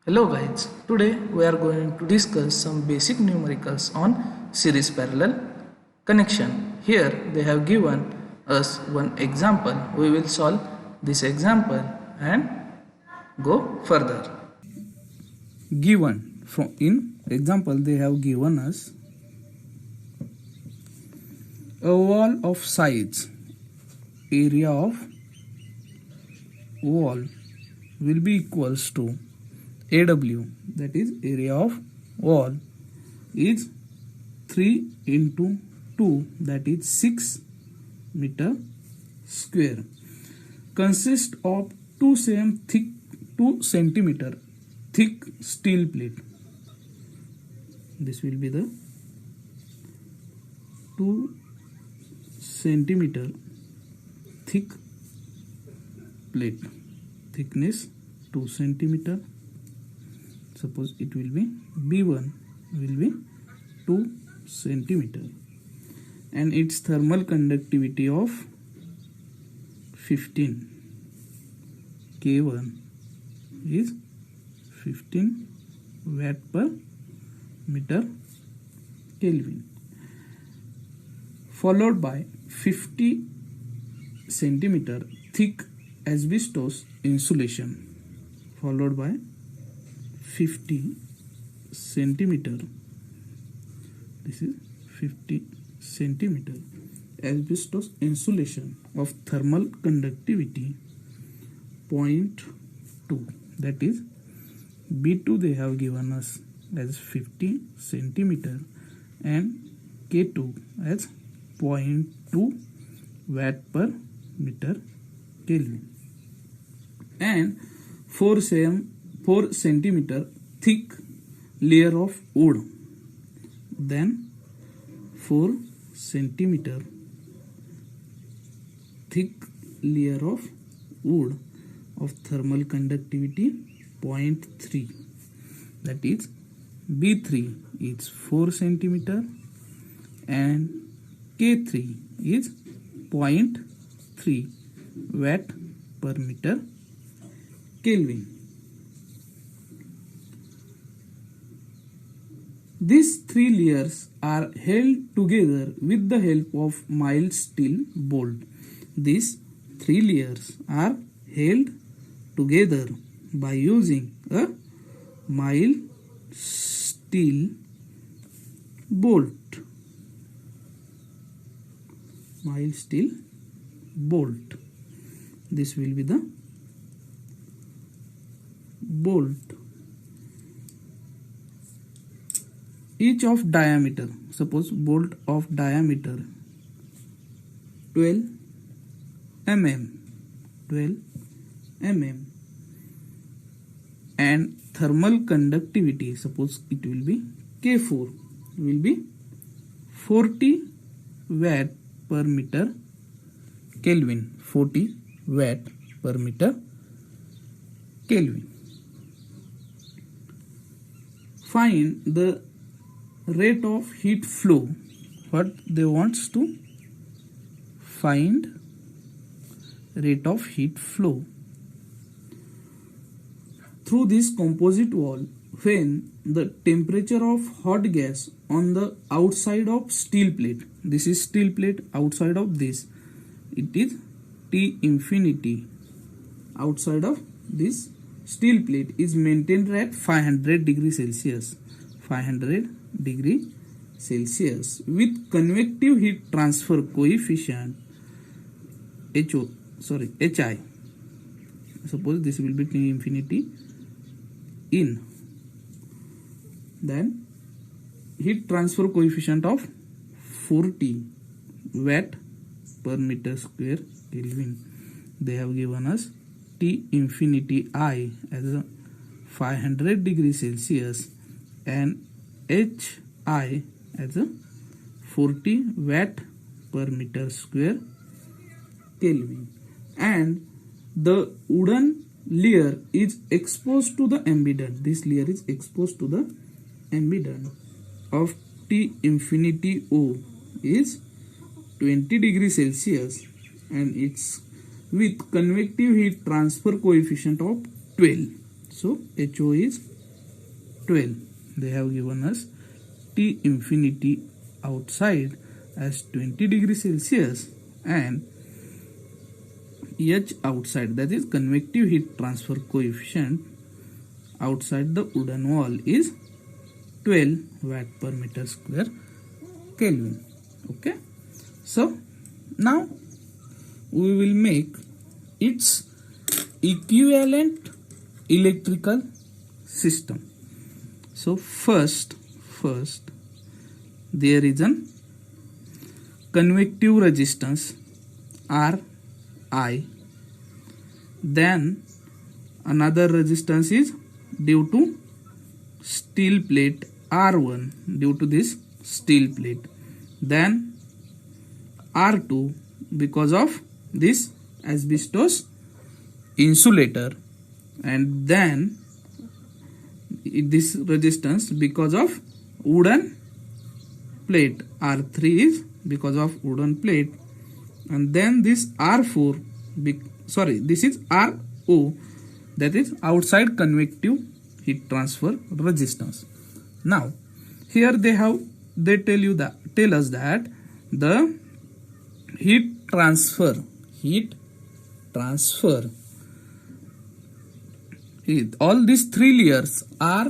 Hello guys, today we are going to discuss some basic numericals on series parallel connection. Here they have given us one example. We will solve this example and go further. Given from in example they have given us a wall of sides, area of wall will be equals to AW, that is area of wall is 3 into 2, that is 6 meter square, consists of 2 centimeter thick steel plate. This will be the 2 centimeter thick plate, thickness 2 centimeter. Suppose it will be B1 will be 2 centimeter and its thermal conductivity of 15. K1 is 15 watt per meter Kelvin, followed by 50 centimeter thick asbestos insulation, followed by 50 centimeter, this is 50 centimeter asbestos insulation of thermal conductivity 0.2, that is B2 they have given us as 50 centimeter and K2 as 0.2 watt per meter Kelvin, and 4 centimeter thick layer of wood, then 4 centimeter thick layer of wood of thermal conductivity 0.3, that is B3 is 4 centimeter and K3 is 0.3 watt per meter Kelvin. These three layers are held together with the help of mild steel bolt. These three layers are held together by using a mild steel bolt. Mild steel bolt. This will be the bolt. Each of diameter, suppose bolt of diameter 12 mm, 12 mm, and thermal conductivity, suppose it will be K4, will be 40 watt per meter Kelvin, 40 watt per meter Kelvin. Find the rate of heat flow. What they wants to find rate of heat flow through this composite wall when the temperature of hot gas on the outside of steel plate, this is steel plate, outside of this it is T infinity, outside of this steel plate is maintained at 500 degree Celsius, 500 degree Celsius with convective heat transfer coefficient HI. Suppose this will be T infinity in, then heat transfer coefficient of 40 watt per meter square Kelvin. They have given us T infinity I as a 500 degree Celsius and HI as a 40 watt per meter square Kelvin, and the wooden layer is exposed to the ambient. This layer is exposed to the ambient of T infinity O is 20 degree Celsius and it's with convective heat transfer coefficient of 12. So HO is 12. They have given us T infinity outside as 20 degrees Celsius and H outside, that is convective heat transfer coefficient outside the wooden wall, is 12 watt per meter square Kelvin. Okay, so now we will make its equivalent electrical system. So first there is an convective resistance Ri, then another resistance is due to steel plate R1, due to this steel plate, then R2 because of this asbestos insulator, and then this resistance because of wooden plate. R3 is because of wooden plate, and then this R4, this is RO, that is outside convective heat transfer resistance. Now here they tell us that the heat transfer all these three layers are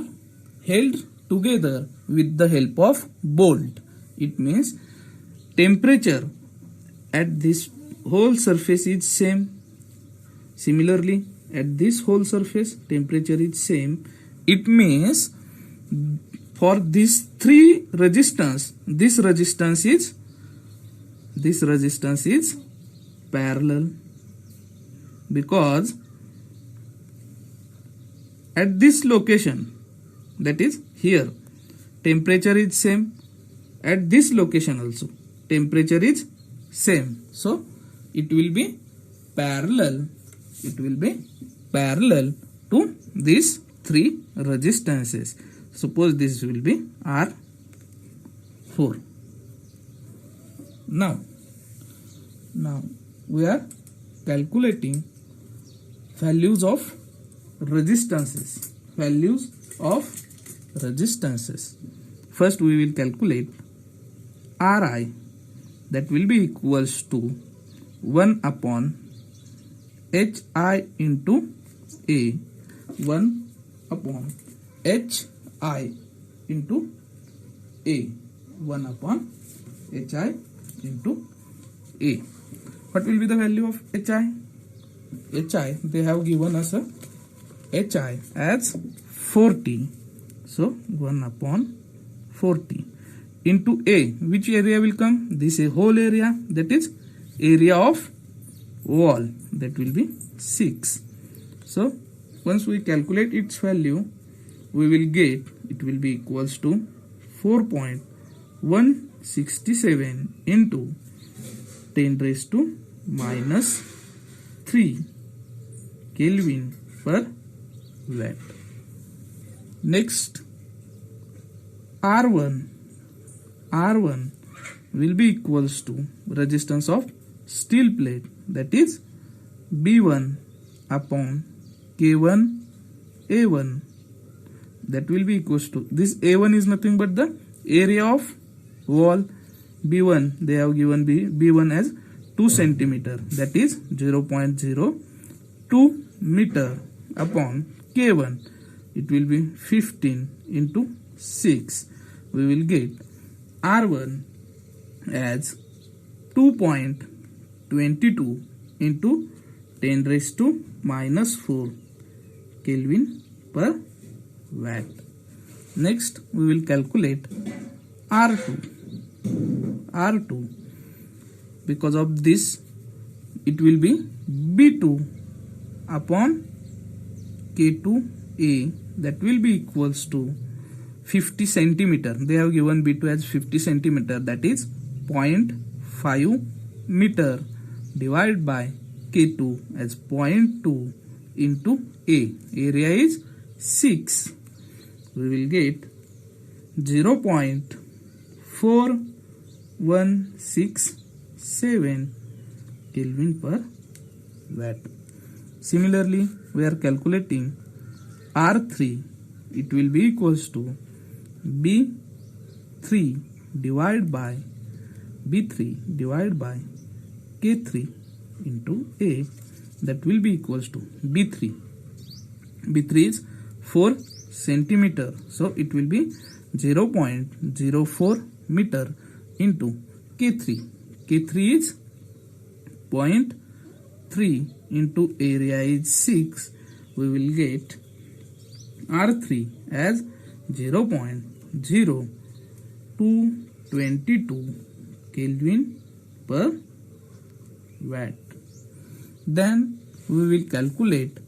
held together with the help of bolt. It means temperature at this whole surface is same. Similarly, at this whole surface temperature is same. It means for these three resistance, this resistance is parallel, because at this location, that is here, temperature is same. At this location also temperature is same, so it will be parallel to these three resistances. Suppose this will be R4. Now we are calculating values of resistances. First we will calculate Ri, that will be equals to 1 upon Hi into A, 1 upon Hi into A, 1 upon Hi into A. What will be the value of Hi? Hi, they have given us a Hi as 40. So 1 upon 40 into A. Which area will come? This is whole area, that is area of wall, that will be 6. So once we calculate its value, we will get it will be equals to 4.167 into 10 raised to minus 3 Kelvin per watt. Next, R1 will be equals to resistance of steel plate, that is B1 upon K1 A1, that will be equals to, this A1 is nothing but the area of wall. B1, they have given B1 as 2 centimeter, that is 0.02 meter upon K1, it will be 15 into 6. We will get R1 as 2.22 into 10 raised to minus 4 Kelvin per watt. Next we will calculate R2. Because of this, it will be B2 upon K2A, that will be equals to 50 centimeter. They have given B2 as 50 centimeter, that is 0.5 meter, divided by K2 as 0.2 into A. Area is 6. We will get 0.4167 Kelvin per watt. Similarly, we are calculating R3. it will be equals to B3 divided by K3 into A, that will be equals to B3 is 4 centimeter, so it will be 0.04 meter into K3 is 0.3 into area is 6, we will get R3 as 0.0222 Kelvin per watt. Then we will calculate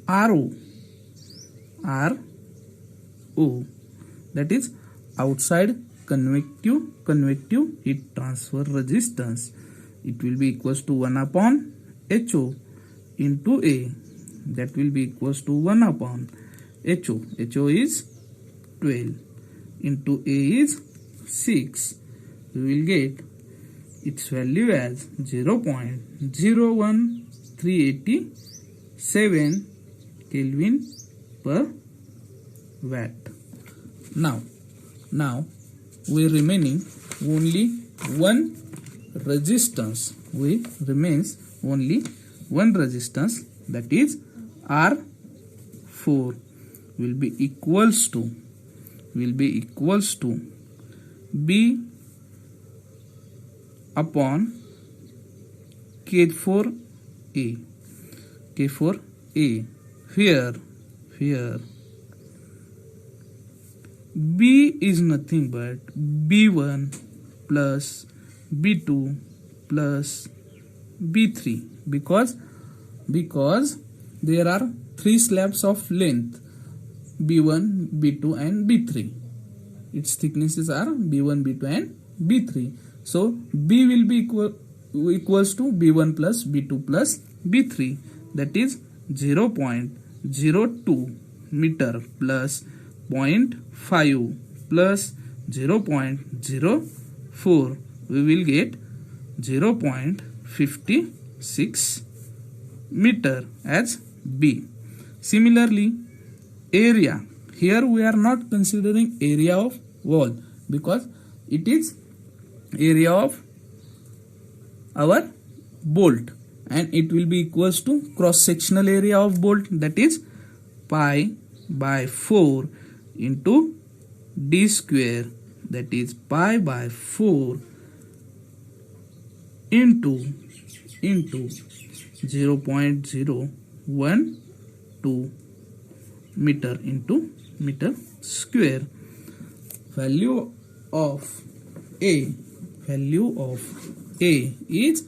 RO, that is outside convective heat transfer resistance. It will be equals to 1 upon HO into A, that will be equals to 1 upon HO is 12 into A is 6. We will get its value as 0.01387 Kelvin per watt. Now we remaining only one resistance. That is R4 will be equals to B upon K4A. Here B is nothing but B1 plus B2 plus B3, because there are 3 slabs of length, B1, B2 and B3. Its thicknesses are B1, B2 and B3. So B will be equals to B1 plus B2 plus B3, that is 0.02 meter plus 0.5 plus 0.04, we will get 0.56 meter as B. Similarly, area, here we are not considering area of wall because it is area of our bolt, and it will be equals to cross sectional area of bolt, that is pi by 4 into d square, that is pi by 4 into 0.012 meter into meter square. Value of A is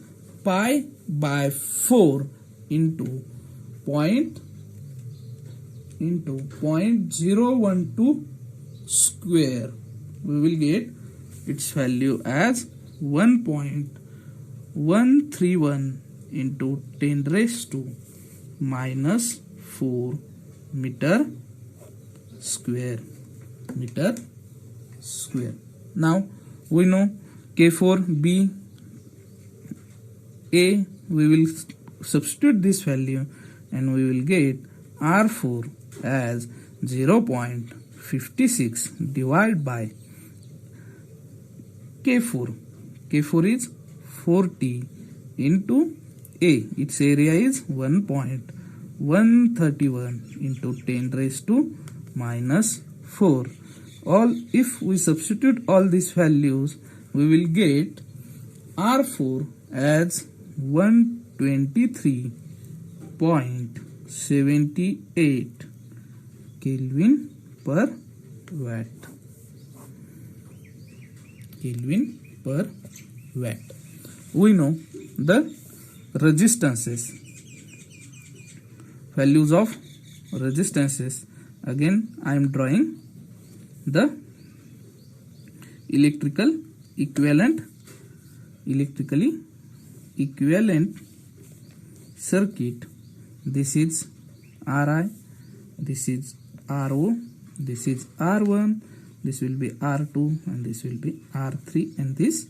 pi by 4 into 0.012 square. We will get its value as 1.131 into 10 raised to minus 4 meter square. Now we know K4B A, we will substitute this value and we will get R4 as 0.56 divided by K4. K4 is 40 into A, its area is 1.131 into 10 raised to minus 4. If we substitute all these values, we will get R4 as 123.78 Kelvin per watt. We know the resistances. Values of resistances. Again, I am drawing the electrically equivalent circuit. This is Ri, this is Ro, this is R1, this will be R2, and this will be R3, and this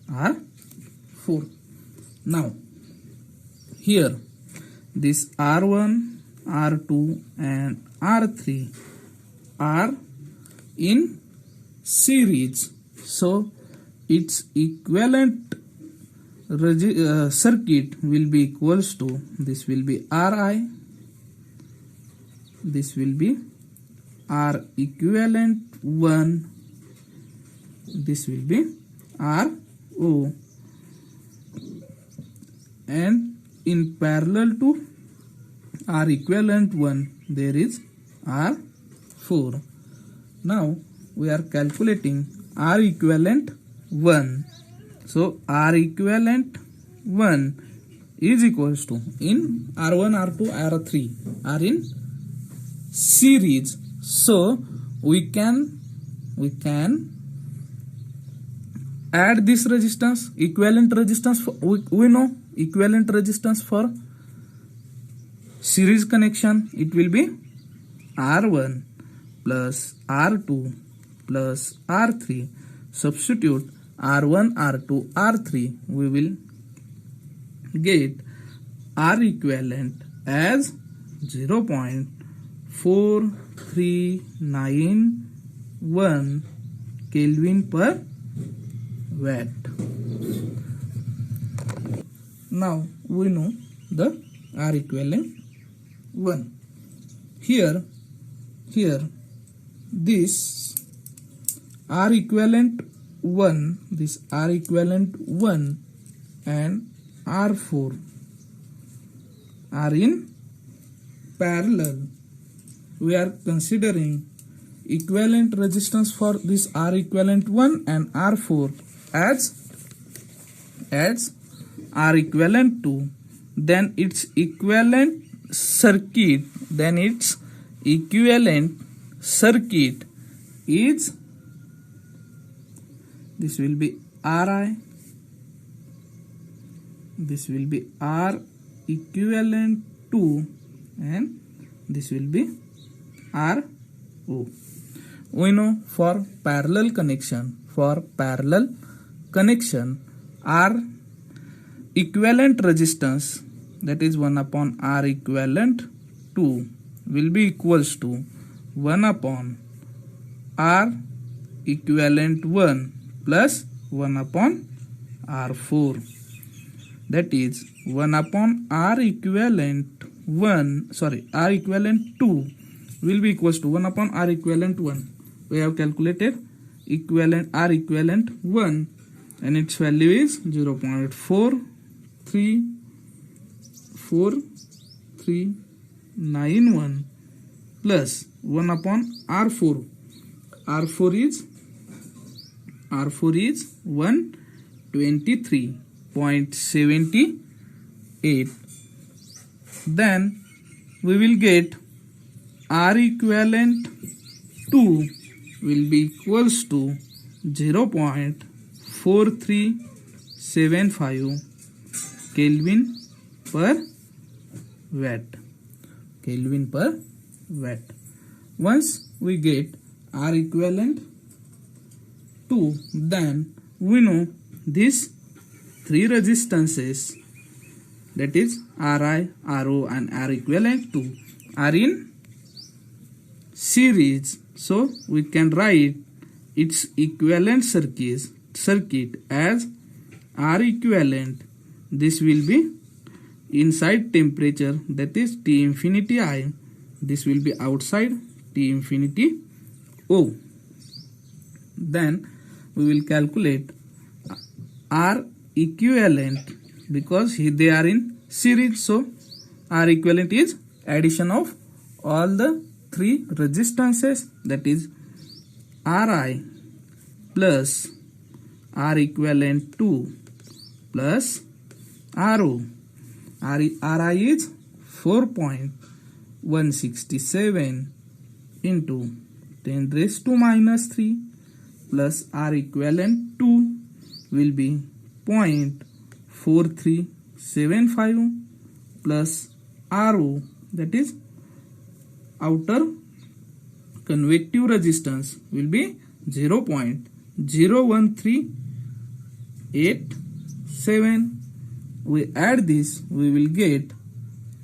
R4. Now here this R1, R2 and R3 are in series, so its equivalent circuit will be equals to, this will be Ri, this will be R equivalent 1, this will be Ro, and in parallel to R equivalent 1 there is R4. Now we are calculating R equivalent 1. So R equivalent 1 is equals to, in R1, R2, R3 are in series, so we can add this resistance, equivalent resistance for, we know equivalent resistance for series connection, it will be R1 plus R2 plus R3. Substitute R1, R2, R3, we will get R equivalent as 0.4391 Kelvin per watt. Now we know the R equivalent 1. Here this R equivalent 1, this R equivalent 1 and R4 are in parallel. We are considering equivalent resistance for this R equivalent 1 and R4 as R equivalent 2, then its equivalent circuit is, this will be Ri, this will be R equivalent 2 and this will be Ro. We know for parallel connection R equivalent resistance, that is 1 upon R equivalent 2 will be equals to 1 upon R equivalent 1 plus 1 upon R4, that is 1 upon R equivalent 1, R equivalent 2 will be equals to 1 upon R equivalent 1. We have calculated equivalent R equivalent 1 and its value is 0.4391 plus 1 upon R4. R4 is 123.78. Then we will get R equivalent 2 will be equals to 0.4375 Kelvin per watt. Once we get R equivalent 2, then we know these three resistances, that is Ri, Ro and R equivalent 2 are in series, so we can write its equivalent circuit as R equivalent, this will be inside temperature, that is T infinity I, this will be outside T infinity O. Then we will calculate R equivalent, because they are in series, so R equivalent is addition of all the three resistances, that is Ri plus R equivalent 2 plus Ro. Ri is 4.167 into 10 raised to minus 3 plus R equivalent 2 will be 0.4375 plus Ro, that is outer convective resistance will be 0.01387. We add this, we will get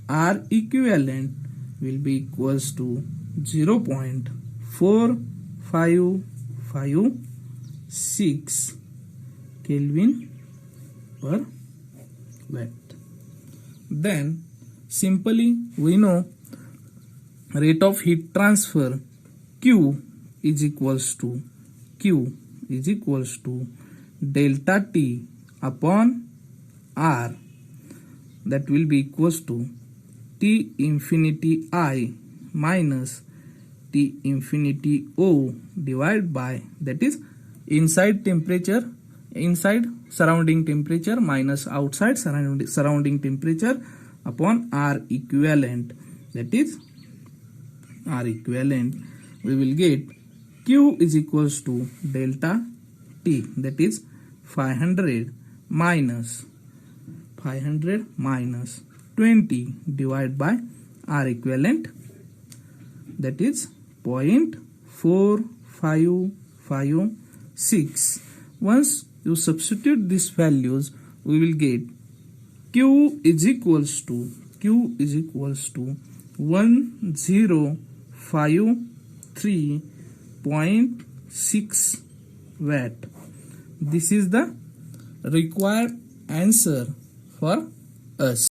R equivalent will be equals to 0.4556 Kelvin per watt. Then simply we know rate of heat transfer Q is equals to delta T upon R, that will be equals to T infinity I minus T infinity O divided by, that is inside surrounding temperature minus outside surrounding temperature upon R equivalent, that is R equivalent. We will get Q is equals to delta T, that is 500 minus 20 divided by R equivalent, that is 0.4556. Once you substitute these values, we will get Q is equals to 1053.6 watt. This is the required answer for us.